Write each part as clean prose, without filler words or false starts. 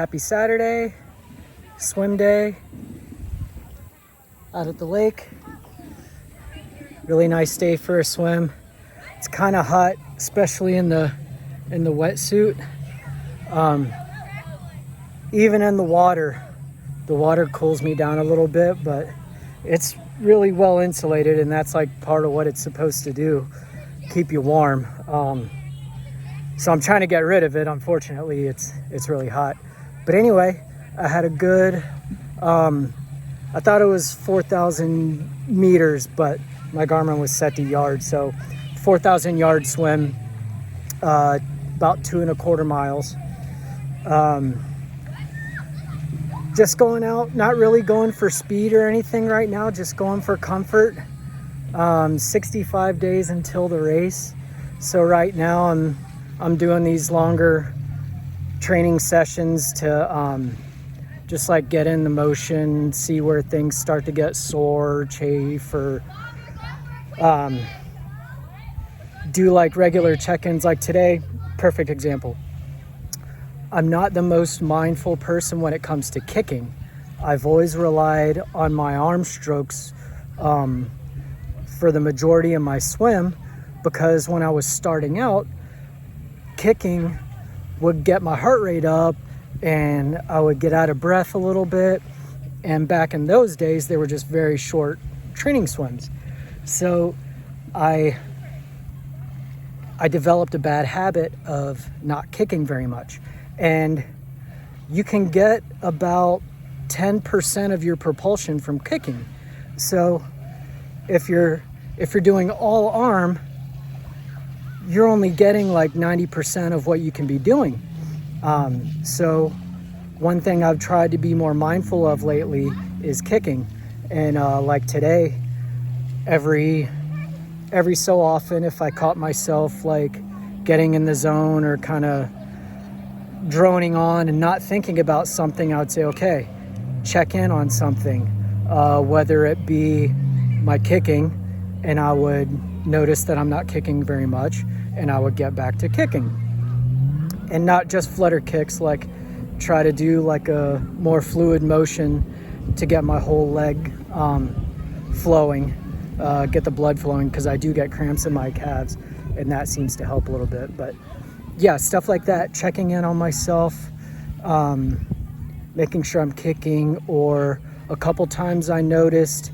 Happy Saturday, swim day out at the lake. Really nice day for a swim. It's kind of hot, especially in the wetsuit. Even in the water cools me down a little bit, but it's really well insulated, and that's like part of what it's supposed to do, keep you warm. So I'm trying to get rid of it. Unfortunately, it's really hot. But anyway, I had a good, I thought it was 4,000 meters, but my Garmin was set to yards. So 4,000 yard swim, about 2.25 miles. Just going out, not really going for speed or anything right now, just going for comfort. 65 days until the race. So right now I'm doing these longer training sessions to just like get in the motion, see where things start to get sore, chafe, or do like regular check-ins. Like today, perfect example. I'm not the most mindful person when it comes to kicking. I've always relied on my arm strokes for the majority of my swim, because when I was starting out, kicking would get my heart rate up and I would get out of breath a little bit. And back in those days, they were just very short training swims. So I developed a bad habit of not kicking very much. And you can get about 10% of your propulsion from kicking. So if you're doing all arm, you're only getting like 90% of what you can be doing. So one thing I've tried to be more mindful of lately is kicking. And like today, every so often, if I caught myself like getting in the zone or kind of droning on and not thinking about something, I would say, okay, check in on something, whether it be my kicking, and I would notice that I'm not kicking very much, and I would get back to kicking. And not just flutter kicks, like try to do like a more fluid motion to get my whole leg flowing, get the blood flowing, because I do get cramps in my calves, and that seems to help a little bit. But yeah, stuff like that, checking in on myself, making sure I'm kicking. Or a couple times I noticed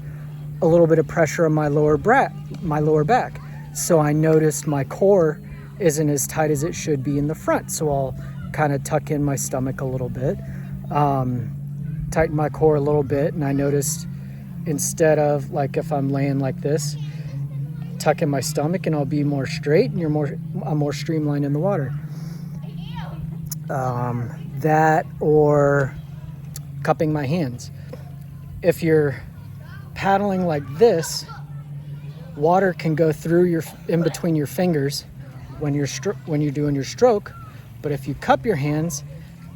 a little bit of pressure on my lower back. So I noticed my core isn't as tight as it should be in the front. So I'll kind of tuck in my stomach a little bit, tighten my core a little bit. And I noticed, instead of like if I'm laying like this, tuck in my stomach, and I'll be more straight, and I'm more streamlined in the water. That, or cupping my hands. If you're paddling like this, water can go through in between your fingers when you're doing your stroke. But if you cup your hands,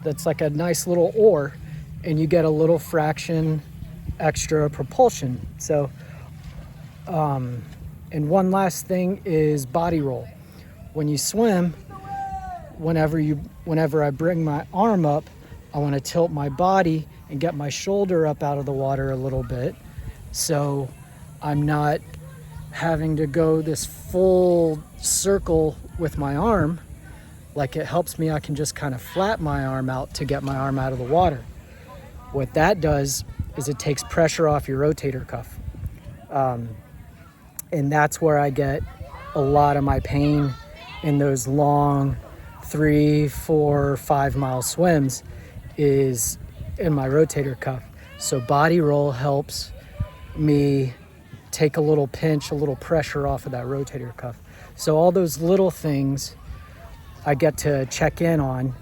that's like a nice little oar, and you get a little fraction extra propulsion. So and one last thing is body roll. When you swim, whenever I bring my arm up, I want to tilt my body and get my shoulder up out of the water a little bit, so I'm not having to go this full circle with my arm. Like, it helps me, I can just kind of flap my arm out to get my arm out of the water. What that does is it takes pressure off your rotator cuff. And that's where I get a lot of my pain in those long 3, 4, 5 mile swims, is in my rotator cuff. So body roll helps me take a little pinch, a little pressure off of that rotator cuff. So all those little things I get to check in on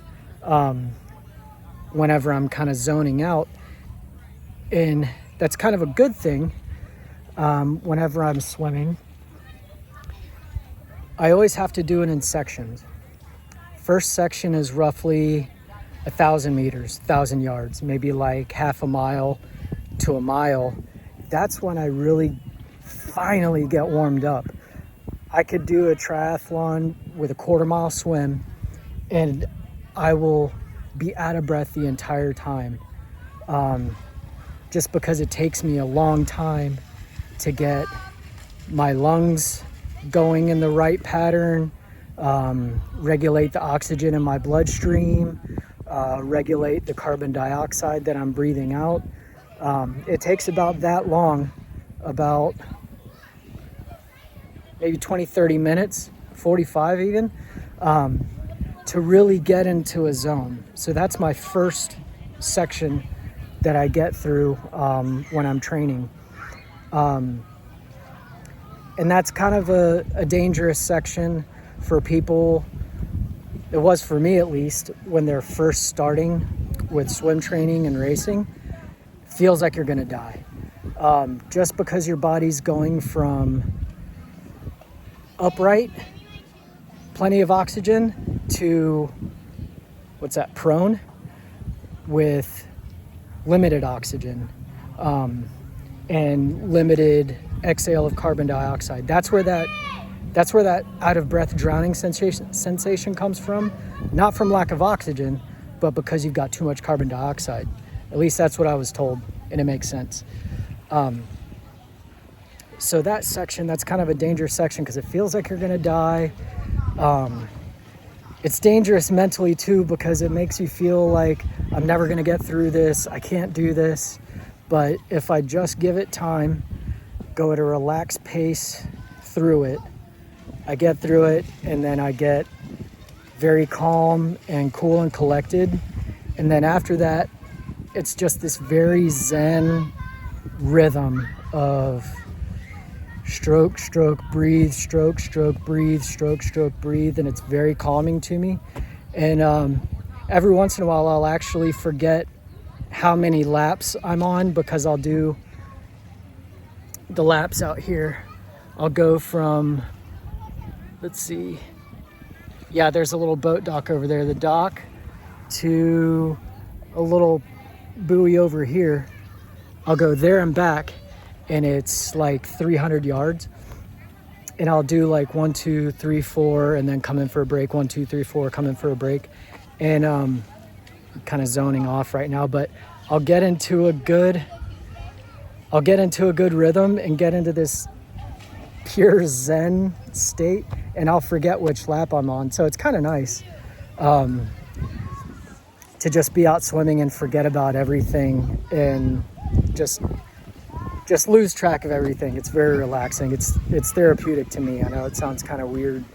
whenever I'm kind of zoning out. And that's kind of a good thing. Whenever I'm swimming, I always have to do it in sections. First section is roughly 1,000 meters, 1,000 yards, maybe like half a mile to a mile. That's when I really finally get warmed up. I could do a triathlon with a 1/4 mile swim, and I will be out of breath the entire time, just because it takes me a long time to get my lungs going in the right pattern, regulate the oxygen in my bloodstream, regulate the carbon dioxide that I'm breathing out. It takes about that long, about maybe 20, 30 minutes, 45 even, to really get into a zone. So that's my first section that I get through when I'm training. And that's kind of a dangerous section for people. It was for me, at least, when they're first starting with swim training and racing. Feels like you're gonna die. Just because your body's going from upright, plenty of oxygen, to prone with limited oxygen and limited exhale of carbon dioxide. That's where that out of breath drowning sensation comes from. Not from lack of oxygen, but because you've got too much carbon dioxide. At least that's what I was told, and it makes sense. So that section, that's kind of a dangerous section because it feels like you're gonna die. It's dangerous mentally too, because it makes you feel like I'm never gonna get through this, I can't do this. But if I just give it time, go at a relaxed pace through it, I get through it, and then I get very calm and cool and collected. And then after that, it's just this very zen rhythm of stroke, stroke, breathe, stroke, stroke, breathe, stroke, stroke, breathe. And it's very calming to me. And every once in a while, I'll actually forget how many laps I'm on, because I'll do the laps out here. I'll go from, let's see. Yeah, there's a little boat dock over there. The dock to a little buoy over here. I'll go there and back, and it's like 300 yards. And I'll do like 1, 2, 3, 4, and then come in for a break. 1, 2, 3, 4, come in for a break. And I'm kind of zoning off right now, but I'll get into a good rhythm and get into this pure zen state, and I'll forget which lap I'm on. So it's kind of nice to just be out swimming and forget about everything and just lose track of everything. It's very relaxing. It's therapeutic to me. I know it sounds kind of weird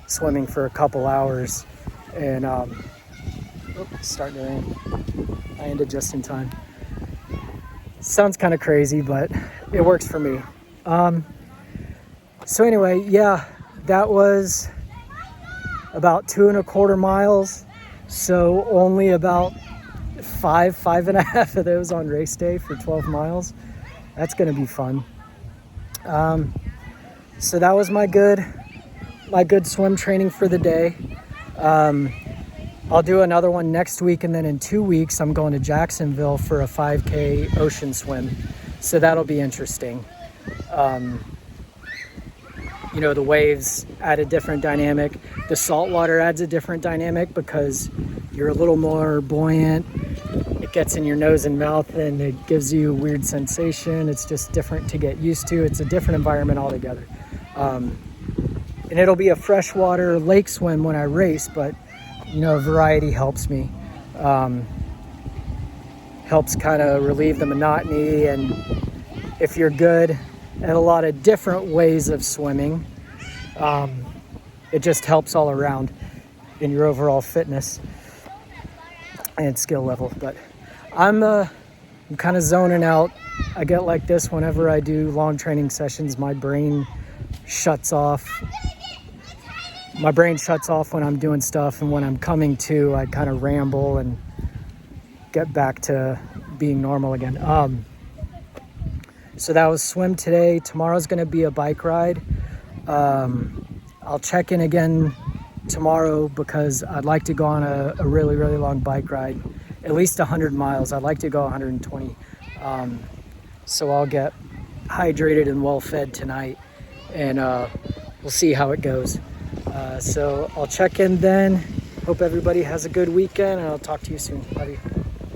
swimming for a couple hours, and it's starting to rain. I ended just in time. Sounds kind of crazy, but it works for me. So anyway, yeah, that was about 2.25 miles. So only about 5.5 of those on race day for 12 miles. That's going to be fun. So that was my good swim training for the day. I'll do another one next week, and then in 2 weeks, I'm going to Jacksonville for a 5K ocean swim. So that'll be interesting. You know, the waves add a different dynamic. The salt water adds a different dynamic because you're a little more buoyant. It gets in your nose and mouth, and it gives you a weird sensation. It's just different to get used to. It's a different environment altogether. And it'll be a freshwater lake swim when I race, but you know, variety helps me. Helps kind of relieve the monotony, and if you're good at a lot of different ways of swimming, it just helps all around in your overall fitness and skill level. But I'm kind of zoning out. I get like this whenever I do long training sessions. My brain shuts off. My brain shuts off when I'm doing stuff, and when I'm coming to, I kind of ramble and get back to being normal again. So that was swim today. Tomorrow's going to be a bike ride. I'll check in again tomorrow because I'd like to go on a really, really long bike ride, at least 100 miles. I'd like to go 120. So I'll get hydrated and well fed tonight, and we'll see how it goes. So I'll check in then, Hope everybody has a good weekend, and I'll talk to you soon. Love you.